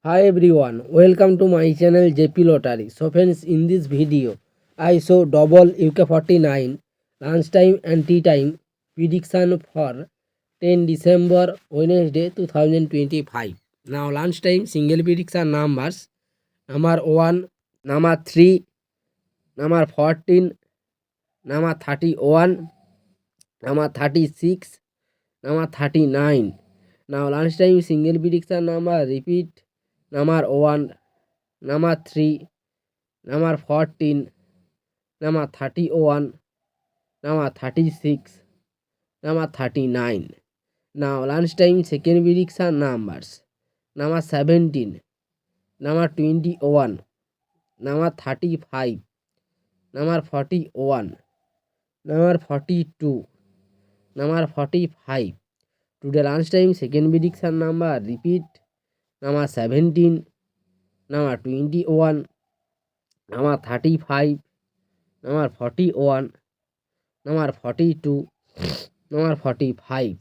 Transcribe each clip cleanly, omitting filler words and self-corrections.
Hi everyone, welcome to my channel JP Lottery. So friends, in this video, I show double UK49 lunchtime and tea time prediction for 10 December Wednesday 2025. Now lunchtime single prediction numbers: number 1, number 3, number 14, number 31, number 36, number 39. Now lunchtime single prediction number repeat: number 1, number 3, number 14, number 31, number 36, number 39. Now lunchtime second prediction numbers: number 17, number 21, number 35, number 41, number 42, number 45. Today lunchtime second prediction number repeat: number 17, number 21, number 35, number 41, number 42, number 45.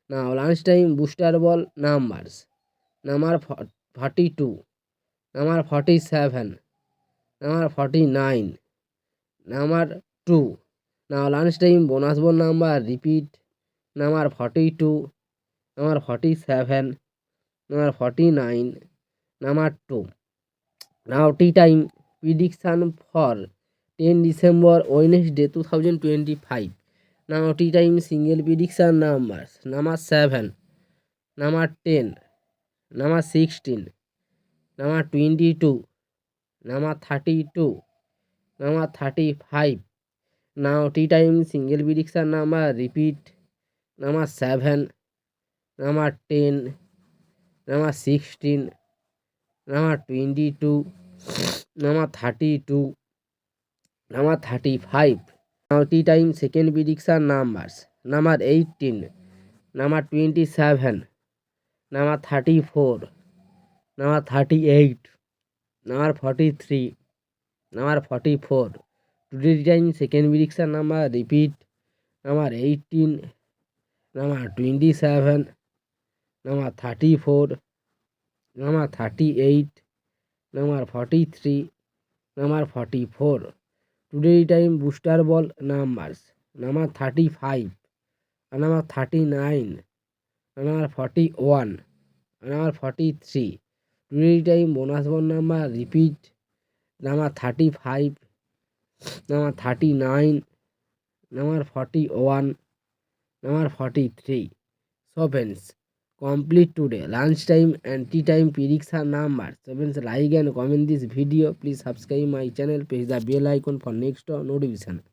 Now lunchtime booster ball numbers: number 42, number 47, number 49, number 2. Now lunchtime bonus ball number repeat: number 42, number 47, number 49, number 2. Now tea time prediction for 10 December Wednesday 2025. Now tea time single prediction numbers: number 7, number 10, number 16, number 22, number 32, number 35. Now tea time single prediction number repeat: number 7, number 10, number 16, number 22, number 32, number 35. Now tea time second prediction numbers: number 18, number 27, number 34, number 38, number 43, number 44. Today time second prediction number repeat: number 18, number 27, number 34, number 38, number 43, number 44. Today time booster ball numbers: number 35, number 39, number 41, number 43. Today time bonus ball number repeat: number 35, number 39, number 41, number 43. So friends, complete today lunchtime and tea time prediction numbers. So friends, like and comment this video. Please subscribe my channel. Press the bell icon for next notification.